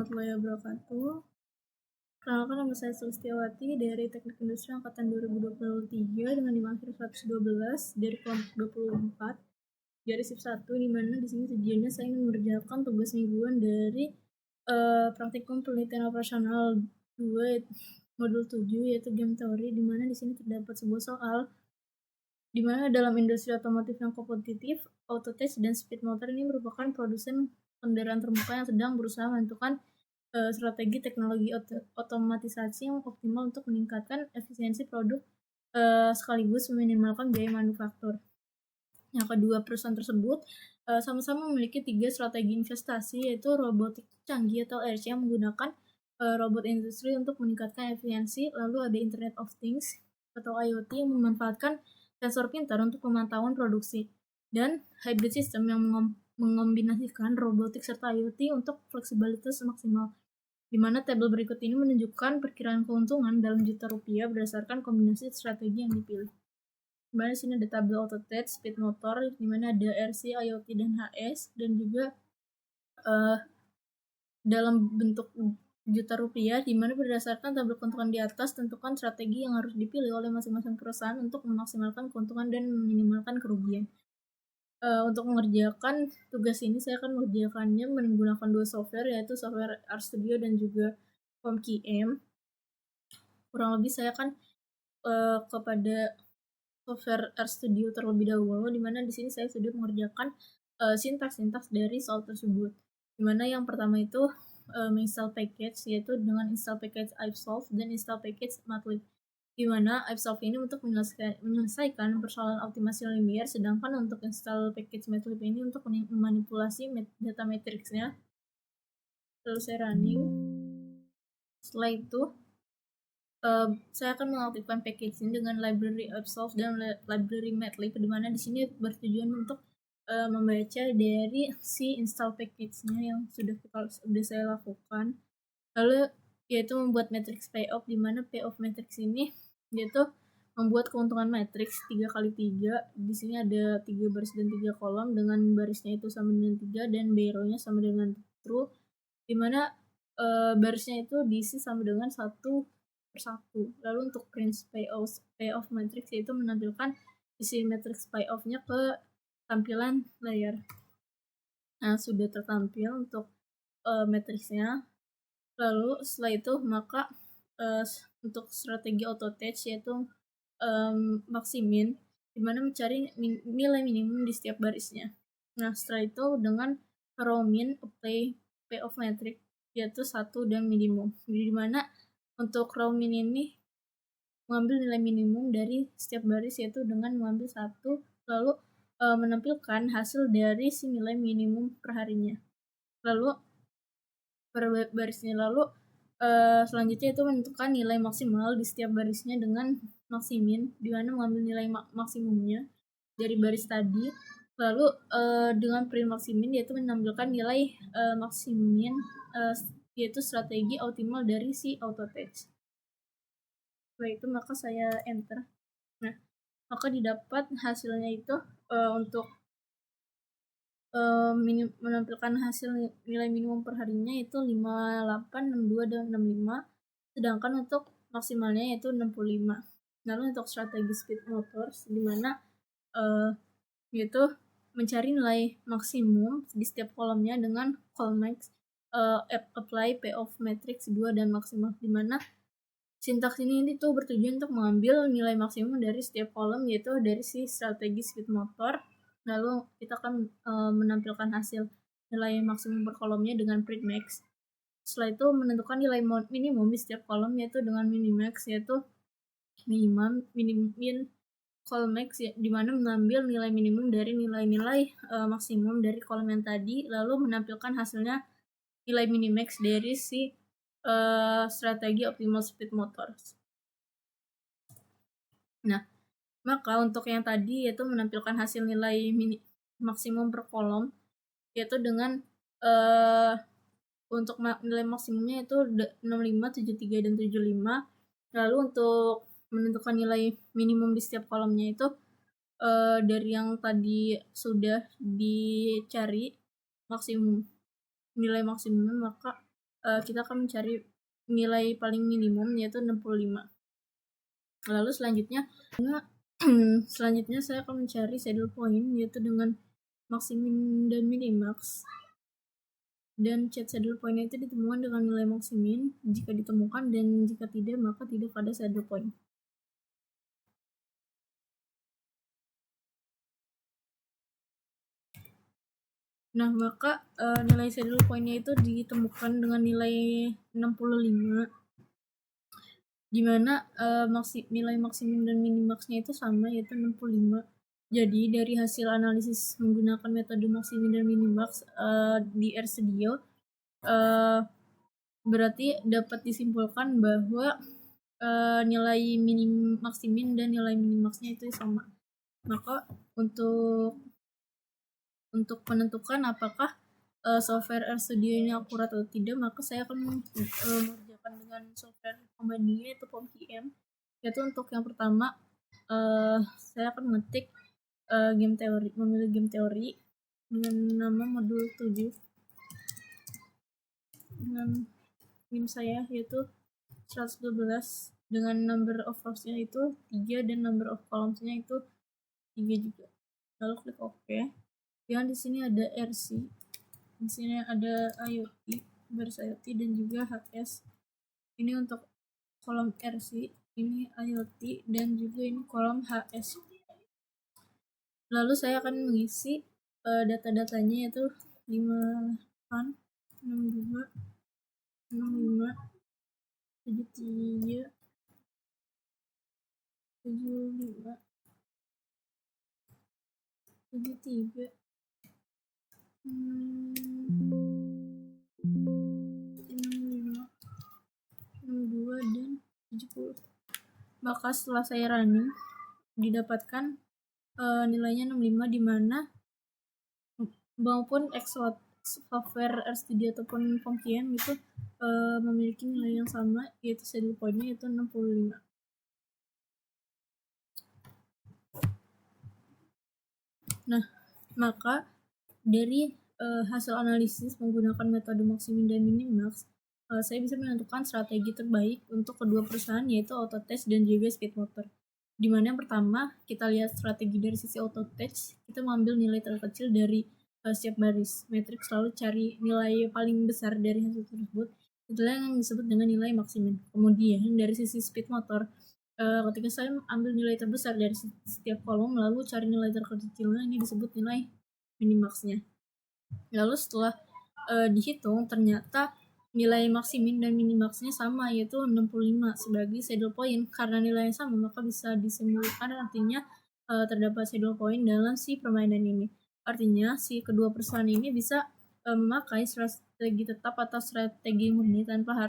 Warahmatullahi wabarakatuh. Perkenalkan, nama saya Sulistiawati dari Teknik Industri Angkatan 2023 dengan nilai akhir 112 dari kelompok 24 dari SIP 1, di mana di sini tujuannya saya ingin mengerjakan tugas mingguan dari praktikum penelitian operasional 2 modul 7 yaitu game teori, di mana di sini terdapat sebuah soal di mana dalam industri otomotif yang kompetitif, Autotech dan Speed Motor ini merupakan produsen kendaraan terbuka yang sedang berusaha menentukan strategi teknologi otomatisasi yang optimal untuk meningkatkan efisiensi produk sekaligus meminimalkan biaya manufaktur. Yang kedua, perusahaan tersebut sama-sama memiliki 3 strategi investasi, yaitu robotik canggih atau RC yang menggunakan robot industri untuk meningkatkan efisiensi, lalu ada Internet of Things atau IoT yang memanfaatkan sensor pintar untuk pemantauan produksi, dan hybrid system yang mengombinasikan robotik serta IoT untuk fleksibilitas maksimal, di mana tabel berikut ini menunjukkan perkiraan keuntungan dalam juta rupiah berdasarkan kombinasi strategi yang dipilih. Di mana sini ada tabel Autotech, Speed Motor, di mana ada RC, IoT, dan HS, dan juga dalam bentuk juta rupiah, di mana berdasarkan tabel keuntungan di atas, tentukan strategi yang harus dipilih oleh masing-masing perusahaan untuk memaksimalkan keuntungan dan meminimalkan kerugian. Untuk mengerjakan tugas ini, saya akan mengerjakannya menggunakan 2 software, yaitu software RStudio dan juga PomKM. Kurang lebih saya akan kepada software RStudio terlebih dahulu, di mana di sini saya sudah mengerjakan sintaks-sintaks dari soal tersebut. Di mana yang pertama itu menginstall package, yaitu dengan install package iPsolve dan install package Matlab. Di mana iPsolve ini untuk menyelesaikan persoalan optimasi linier, sedangkan untuk install package Matlab ini untuk memanipulasi data matrixnya. Lalu saya running. Setelah itu saya akan mengaktifkan package ini dengan library iPsolve dan library Matlab, di mana di sini bertujuan untuk membaca dari si install package-nya yang sudah saya lakukan. Lalu yaitu membuat matrix payoff, di mana payoff matrix ini yaitu membuat keuntungan matrix 3x3. Di sini ada 3 baris dan 3 kolom dengan barisnya itu sama dengan 3 dan row-nya sama dengan true, di mana barisnya itu diisi sama dengan 1/1. Lalu untuk print payoff matrix yaitu menampilkan isi matrix payoff-nya ke tampilan layar. Nah, sudah tertampil untuk matriksnya. Lalu setelah itu maka untuk strategi Autotech yaitu maximin, di mana mencari nilai minimum di setiap barisnya. Nah, setelah itu dengan row min apply payoff matrix yaitu 1 dan minimum, di mana untuk row min ini mengambil nilai minimum dari setiap baris yaitu dengan mengambil 1, lalu menampilkan hasil dari si nilai minimum per harinya. Lalu per barisnya, lalu selanjutnya itu menentukan nilai maksimal di setiap barisnya dengan maximin, di mana mengambil nilai maksimumnya dari baris tadi, lalu dengan print maximin yaitu menampilkan nilai maximin yaitu strategi optimal dari si Autotech. Setelah itu maka saya enter. Nah, maka didapat hasilnya itu untuk menampilkan hasil nilai minimum per harinya itu 58, 62, dan 65, sedangkan untuk maksimalnya yaitu 65. Lalu untuk strategi Speed Motors, di mana yaitu mencari nilai maksimum di setiap kolomnya dengan colmax apply payoff matrix 2 dan maksimal, di mana sintaks ini tuh bertujuan untuk mengambil nilai maksimum dari setiap kolom, yaitu dari si strategi Speed Motor. Lalu kita akan menampilkan hasil nilai maksimum per kolomnya dengan print max. Setelah itu menentukan nilai minimum di setiap kolom, yaitu dengan minimax, yaitu minimum, min, colmax, ya, di mana mengambil nilai minimum dari nilai-nilai maksimum dari kolom yang tadi, lalu menampilkan hasilnya nilai minimax dari si strategi optimal Speed Motors. Nah, maka untuk yang tadi yaitu menampilkan hasil nilai maksimum per kolom, yaitu dengan untuk nilai maksimumnya itu 65, 73, dan 75. Lalu untuk menentukan nilai minimum di setiap kolomnya itu dari yang tadi sudah dicari maksimum nilai maksimumnya, maka kita akan mencari nilai paling minimum yaitu 65. Lalu selanjutnya saya akan mencari saddle point yaitu dengan maksimin dan minimax, dan chat saddle point itu ditemukan dengan nilai maksimin jika ditemukan, dan jika tidak maka tidak ada saddle point. Nah, maka nilai saddle point-nya itu ditemukan dengan nilai 65, di mana nilai maksimum dan minimaxnya itu sama, yaitu 65. Jadi dari hasil analisis menggunakan metode maksimum dan minimax di RStudio, berarti dapat disimpulkan bahwa nilai maksimin dan nilai minimaxnya itu sama. Maka untuk menentukan apakah software RStudio ini akurat atau tidak, maka saya akan mengerjakan dengan software pembandingnya yaitu POM-QM. Yaitu untuk yang pertama saya akan mengetik memilih game teori dengan nama modul 7 dengan NIM saya yaitu 112, dengan number of rows-nya itu 3 dan number of columns-nya itu 3 juga. Lalu klik OK. Dan di sini ada RC, di sini ada IoT, baris IoT dan juga HS. Ini untuk kolom RC, ini IoT, dan juga ini kolom HS. Lalu saya akan mengisi data-datanya yaitu 58, 62, 65, 73, 75, 73, 65, 62, dan 70. Maka setelah saya running, didapatkan nilainya 65, di mana maupun software RStudio ataupun POM-QM itu memiliki nilai yang sama, yaitu saddle point-nya yaitu 65. Nah, maka dari hasil analisis menggunakan metode maksimin dan minimax, saya bisa menentukan strategi terbaik untuk kedua perusahaan yaitu Autotest dan juga Speedmotor. Dimana yang pertama kita lihat strategi dari sisi Autotest, kita mengambil nilai terkecil dari setiap baris matriks, lalu cari nilai paling besar dari hasil tersebut, itulah yang disebut dengan nilai maksimin. Kemudian dari sisi Speedmotor, ketika saya ambil nilai terbesar dari setiap kolom lalu cari nilai terkecilnya, ini disebut nilai minimaxnya. Lalu setelah dihitung ternyata nilai maksimin dan minimaxnya sama, yaitu 65 sebagai saddle point. Karena nilainya sama maka bisa disimpulkan artinya terdapat saddle point dalam si permainan ini. Artinya si kedua perusahaan ini bisa memakai strategi tetap atau strategi murni tanpa harus